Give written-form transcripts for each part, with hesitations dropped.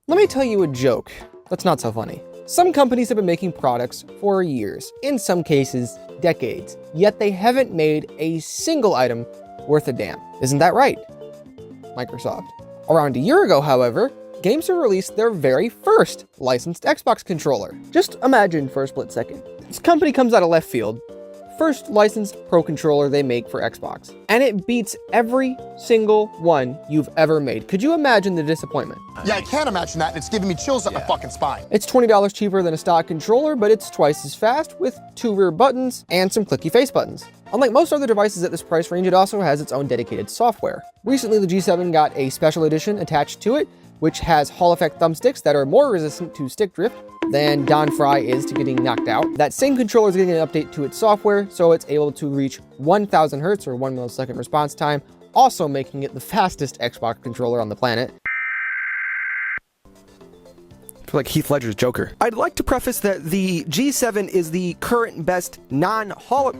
Let me tell you a joke that's not so funny. Some companies have been making products for years, in some cases, decades, yet they haven't made a single item worth a damn. Isn't that right? Microsoft. Around a year ago, however, GameSir released their very first licensed Xbox controller. Just imagine for a split second. This company comes out of left field. First licensed Pro controller they make for Xbox. And it beats every single one you've ever made. Could you imagine the disappointment? Yeah, I can't imagine that, and it's giving me chills up my fucking spine. It's $20 cheaper than a stock controller, but it's twice as fast with 2 rear buttons and some clicky face buttons. Unlike most other devices at this price range, it also has its own dedicated software. Recently, the G7 got a special edition attached to it, which has Hall effect thumbsticks that are more resistant to stick drift than Don Fry is to getting knocked out. That same controller is getting an update to its software, so it's able to reach 1000 Hertz or 1 millisecond response time, also making it the fastest Xbox controller on the planet. I feel like Heath Ledger's Joker. I'd like to preface that the G7 is the current best non-Hall...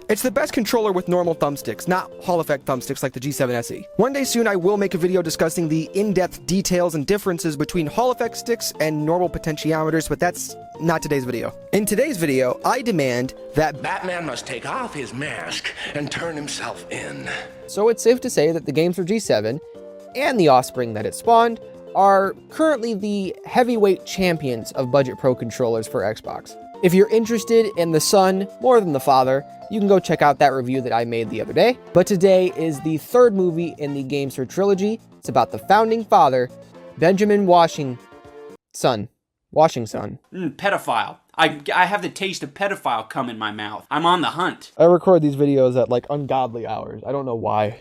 It's the best controller with normal thumbsticks, not Hall effect thumbsticks like the G7 SE. One day soon I will make a video discussing the in-depth details and differences between Hall effect sticks and normal potentiometers, but that's not today's video. In today's video, I demand that Batman must take off his mask and turn himself in. So it's safe to say that the GameSir G7 and the offspring that it spawned are currently the heavyweight champions of budget pro controllers for Xbox. If you're interested in the son more than the father, you can go check out that review that I made the other day. But today is the third movie in the GameSir trilogy. It's about the founding father, Benjamin Washington. Pedophile. I have the taste of pedophile cum in my mouth. I'm on the hunt. I record these videos at like ungodly hours. I don't know why.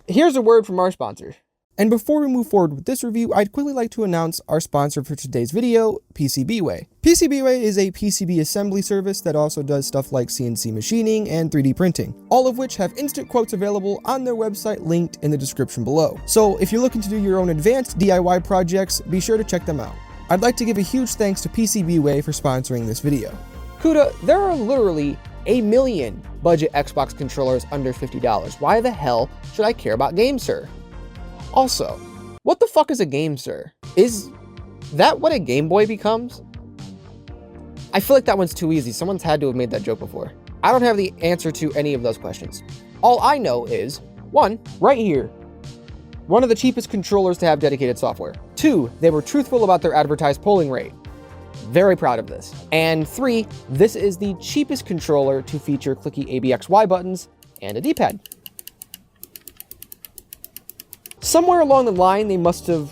Here's a word from our sponsor. And before we move forward with this review, I'd quickly like to announce our sponsor for today's video, PCBWay. PCBWay is a PCB assembly service that also does stuff like CNC machining and 3D printing, all of which have instant quotes available on their website linked in the description below. So if you're looking to do your own advanced DIY projects, be sure to check them out. I'd like to give a huge thanks to PCBWay for sponsoring this video. Kuda, there are literally 1 million budget Xbox controllers under $50. Why the hell should I care about GameSir? Also, what the fuck is a GameSir? Is that what a Game Boy becomes? I feel like that one's too easy. Someone's had to have made that joke before. I don't have the answer to any of those questions. All I know is, 1, right here, one of the cheapest controllers to have dedicated software. 2, they were truthful about their advertised polling rate. Very proud of this. And 3, this is the cheapest controller to feature clicky ABXY buttons and a D-pad. Somewhere along the line, they must have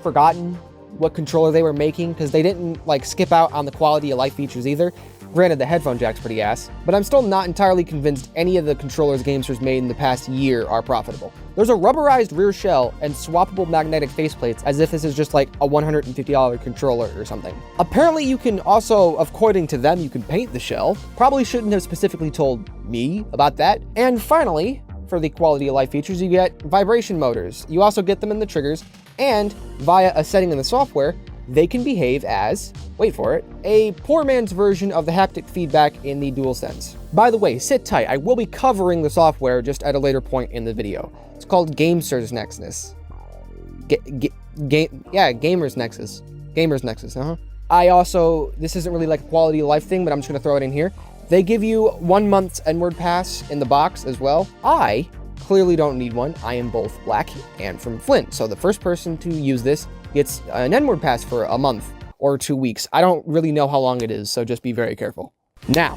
forgotten what controller they were making because they didn't like skip out on the quality of life features either. Granted, the headphone jack's pretty ass, but I'm still not entirely convinced any of the controllers GameSir's made in the past year are profitable. There's a rubberized rear shell and swappable magnetic faceplates as if this is just like a $150 controller or something. Apparently you can also, according to them, you can paint the shell. Probably shouldn't have specifically told me about that. And finally, for the quality of life features, you get vibration motors. You also get them in the triggers, and via a setting in the software, they can behave as, wait for it, a poor man's version of the haptic feedback in the DualSense. By the way, sit tight, I will be covering the software just at a later point in the video. It's called GameSir's Nexus. Gamer's Nexus. Gamer's Nexus, I also, this isn't really like a quality of life thing, but I'm just gonna throw it in here. They give you 1 month's N-word pass in the box as well. I clearly don't need one. I am both black and from Flint. So the first person to use this gets an N-word pass for a month or 2 weeks. I don't really know how long it is, so just be very careful. Now,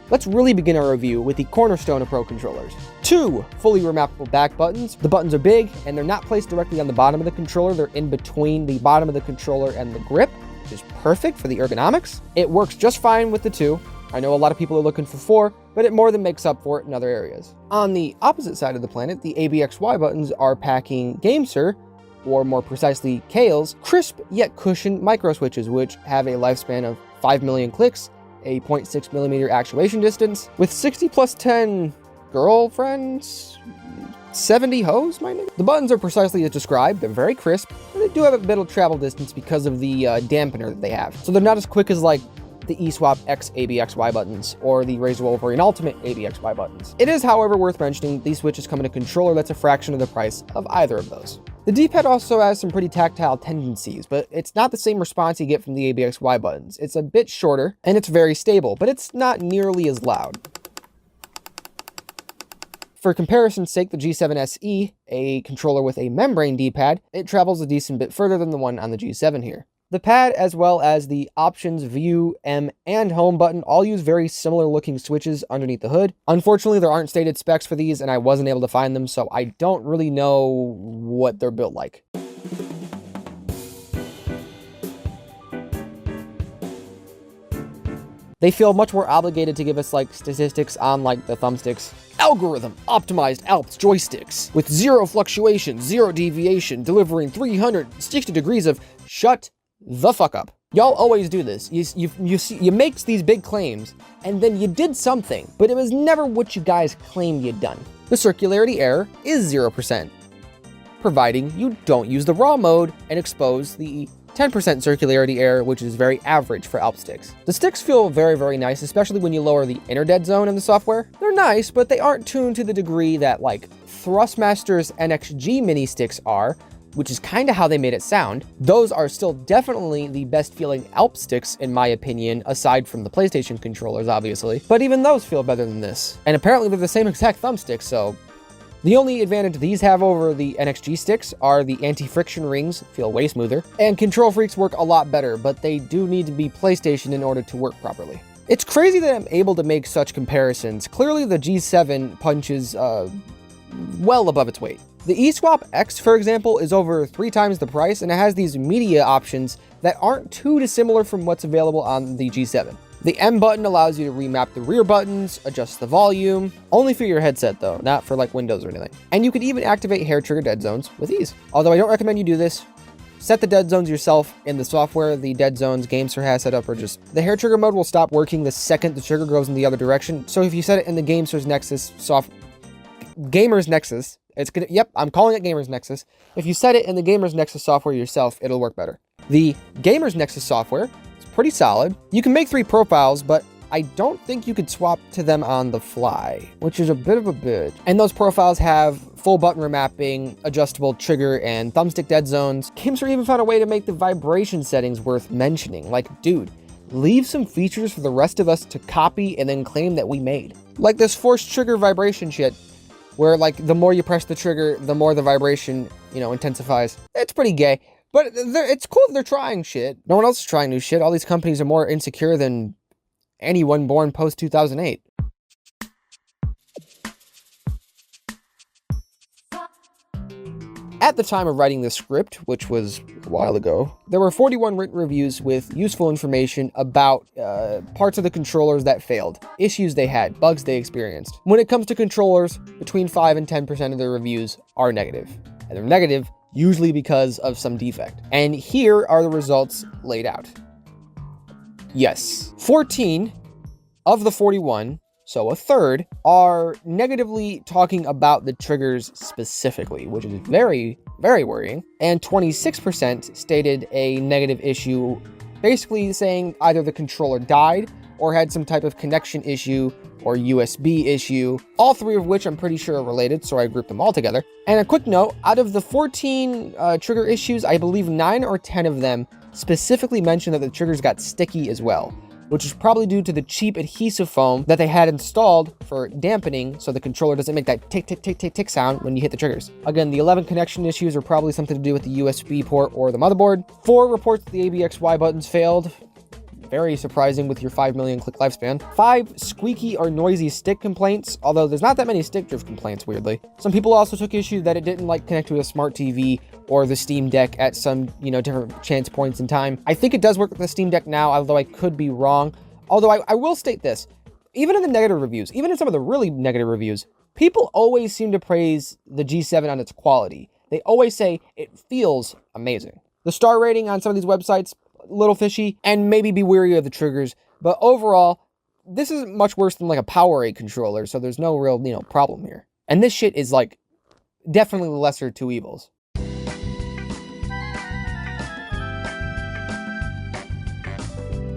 let's really begin our review with the cornerstone of Pro controllers. 2 fully remappable back buttons. The buttons are big and they're not placed directly on the bottom of the controller. They're in between the bottom of the controller and the grip, which is perfect for the ergonomics. It works just fine with the 2. I know a lot of people are looking for 4, but it more than makes up for it in other areas. On the opposite side of the planet, the ABXY buttons are packing GameSir, or more precisely Kale's, crisp yet cushioned micro switches, which have a lifespan of 5 million clicks, a 0.6mm actuation distance, with 60 plus 10 girlfriends, 70 hoes, my nigga? The buttons are precisely as described. They're very crisp, but they do have a bit of travel distance because of the dampener that they have. So they're not as quick as like the eSwap X ABXY buttons or the Razer Wolverine Ultimate ABXY buttons. It is, however, worth mentioning these switches come in a controller that's a fraction of the price of either of those. The D-pad also has some pretty tactile tendencies, but it's not the same response you get from the ABXY buttons. It's a bit shorter, and it's very stable, but it's not nearly as loud. For comparison's sake, the G7 SE, a controller with a membrane D-pad, it travels a decent bit further than the one on the G7 here. The pad, as well as the Options, View, M, and Home button all use very similar looking switches underneath the hood. Unfortunately, there aren't stated specs for these, and I wasn't able to find them, so I don't really know what they're built like. They feel much more obligated to give us like statistics on like the Thumbsticks. Algorithm optimized ALPS joysticks with 0 fluctuation, 0 deviation, delivering 360 degrees of shut the fuck up. Y'all always do this. You make these big claims and then you did something, but it was never what you guys claimed you'd done. The circularity error is 0%, providing you don't use the raw mode and expose the 10% circularity error, which is very average for ALP sticks. The sticks feel very, very nice, especially when you lower the inner dead zone in the software. They're nice, but they aren't tuned to the degree that like Thrustmaster's NXG mini sticks are, which is kind of how they made it sound. Those are still definitely the best feeling ALP sticks, in my opinion, aside from the PlayStation controllers, obviously. But even those feel better than this. And apparently they're the same exact thumbsticks, so the only advantage these have over the NXG sticks are the anti-friction rings feel way smoother, and KontrolFreeks work a lot better, but they do need to be PlayStation in order to work properly. It's crazy that I'm able to make such comparisons. Clearly the G7 punches well above its weight. The eSwap X, for example, is over 3 times the price, and it has these media options that aren't too dissimilar from what's available on the G7. The M button allows you to remap the rear buttons, adjust the volume, only for your headset though, not for like Windows or anything. And you can even activate hair trigger dead zones with ease. Although I don't recommend you do this. Set the dead zones yourself in the software. The dead zones GameSir has set up are just, the hair trigger mode will stop working the second the trigger goes in the other direction. So if you set it in the GameSir's Nexus Gamer's Nexus, it's gonna, yep, I'm calling it Gamer's Nexus. If you set it in the Gamer's Nexus software yourself, it'll work better. The Gamer's Nexus software is pretty solid. You can make 3 profiles, but I don't think you could swap to them on the fly, which is a bit of a bitch. And those profiles have full button remapping, adjustable trigger and thumbstick dead zones. GameSir even found a way to make the vibration settings worth mentioning. Like, dude, leave some features for the rest of us to copy and then claim that we made. Like this forced trigger vibration shit, where like the more you press the trigger, the more the vibration, intensifies. It's pretty gay, but it's cool that they're trying shit. No one else is trying new shit. All these companies are more insecure than anyone born post 2008. At the time of writing this script, which was a while ago, there were 41 written reviews with useful information about parts of the controllers that failed, issues they had, bugs they experienced. When it comes to controllers, between 5 and 10% of the reviews are negative. And they're negative usually because of some defect. And here are the results laid out. Yes, 14 of the 41, so a third, are negatively talking about the triggers specifically, which is very, very worrying. And 26% stated a negative issue, basically saying either the controller died or had some type of connection issue or USB issue, all 3 of which I'm pretty sure are related, so I grouped them all together. And a quick note, out of the 14 trigger issues, I believe 9 or 10 of them specifically mentioned that the triggers got sticky as well, which is probably due to the cheap adhesive foam that they had installed for dampening so the controller doesn't make that tick, tick, tick, tick, tick sound when you hit the triggers. Again, the 11 connection issues are probably something to do with the USB port or the motherboard. 4 reports the ABXY buttons failed. Very surprising with your 5 million click lifespan. 5 squeaky or noisy stick complaints, although there's not that many stick drift complaints, weirdly. Some people also took issue that it didn't connect to a smart TV or the Steam Deck at some, different chance points in time. I think it does work with the Steam Deck now, although I could be wrong. Although I will state this, even in the negative reviews, even in some of the really negative reviews, people always seem to praise the G7 on its quality. They always say it feels amazing. The star rating on some of these websites, a little fishy, and maybe be wary of the triggers. But overall, this isn't much worse than like a Powerade controller, so there's no real, problem here. And this shit is like definitely the lesser of 2 evils.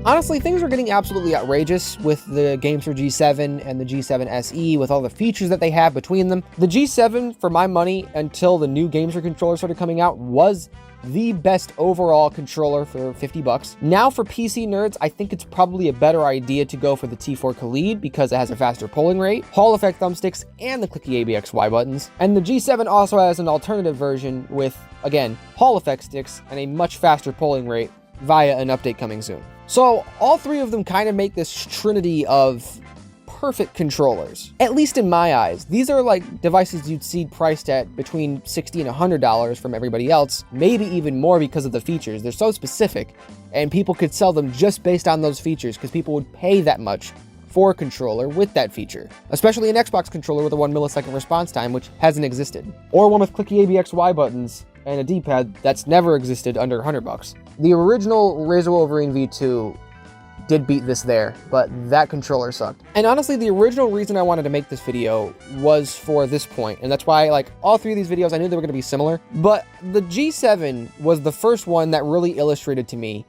Honestly, things are getting absolutely outrageous with the GameSir G7 and the G7 SE, with all the features that they have between them. The G7, for my money, until the new GameSir controller started coming out, was the best overall controller for 50 bucks. Now for PC nerds, I think it's probably a better idea to go for the T4 Khalid because it has a faster polling rate, Hall effect thumbsticks, and the Clicky ABXY buttons. And the G7 also has an alternative version with, again, Hall effect sticks and a much faster polling rate via an update coming soon. So all three of them kind of make this trinity of perfect controllers. At least in my eyes. These are like devices you'd see priced at between $60 and $100 from everybody else, maybe even more because of the features. They're so specific, and people could sell them just based on those features because people would pay that much for a controller with that feature, especially an Xbox controller with a 1 millisecond response time, which hasn't existed, or one with clicky ABXY buttons and a D-pad that's never existed under 100 bucks. The original Razer Wolverine V2 did beat this there, but that controller sucked. And honestly, the original reason I wanted to make this video was for this point, and that's why, like, all three of these videos, I knew they were going to be similar, but the G7 was the first one that really illustrated to me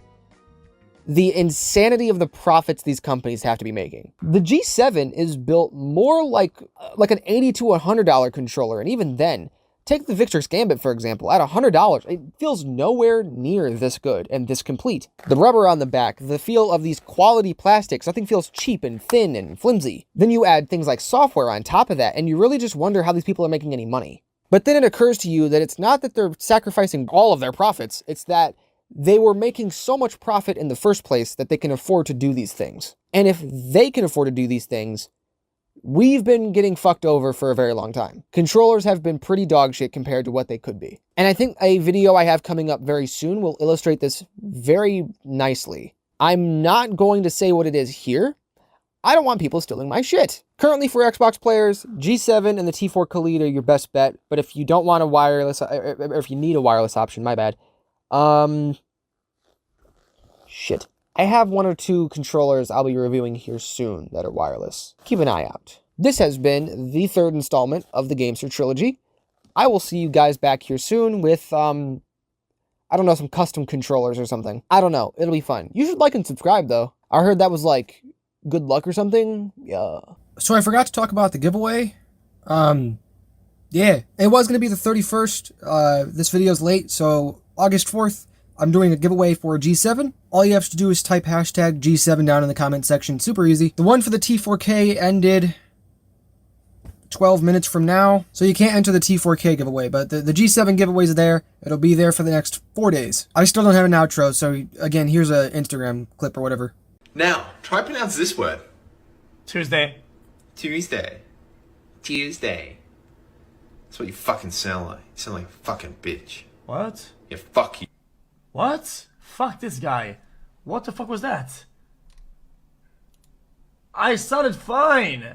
the insanity of the profits these companies have to be making. The G7 is built more like an $80 to $100 controller, and even then, take the Victor's Gambit, for example. At $100, it feels nowhere near this good and this complete. The rubber on the back, the feel of these quality plastics, nothing feels cheap and thin and flimsy. Then you add things like software on top of that, and you really just wonder how these people are making any money. But then it occurs to you that it's not that they're sacrificing all of their profits, it's that they were making so much profit in the first place that they can afford to do these things. And if they can afford to do these things, we've been getting fucked over for a very long time. Controllers have been pretty dog shit compared to what they could be. And I think a video I have coming up very soon will illustrate this very nicely. I'm not going to say what it is here. I don't want people stealing my shit. Currently for Xbox players, G7 and the T4 Khalid are your best bet, but if you don't want a wireless, or if you need a wireless option, my bad. Shit. I have one or two controllers I'll be reviewing here soon that are wireless. Keep an eye out. This has been the third installment of the GameSir trilogy. I will see you guys back here soon with, I don't know, some custom controllers or something. I don't know. It'll be fun. You should like and subscribe, though. I heard that was, like, good luck or something. Yeah. So I forgot to talk about the giveaway. Yeah. It was going to be the 31st. This video's late, so August 4th. I'm doing a giveaway for a G7. All you have to do is type hashtag G7 down in the comment section. Super easy. The one for the T4K ended 12 minutes from now, so you can't enter the T4K giveaway, but the G7 giveaway is there. It'll be there for the next 4 days. I still don't have an outro, so again, here's an Instagram clip or whatever. Now, try pronounce this word. Tuesday. Tuesday. Tuesday. That's what you fucking sound like. You sound like a fucking bitch. What? Yeah, fuck you. What? Fuck this guy. What the fuck was that? I sounded fine.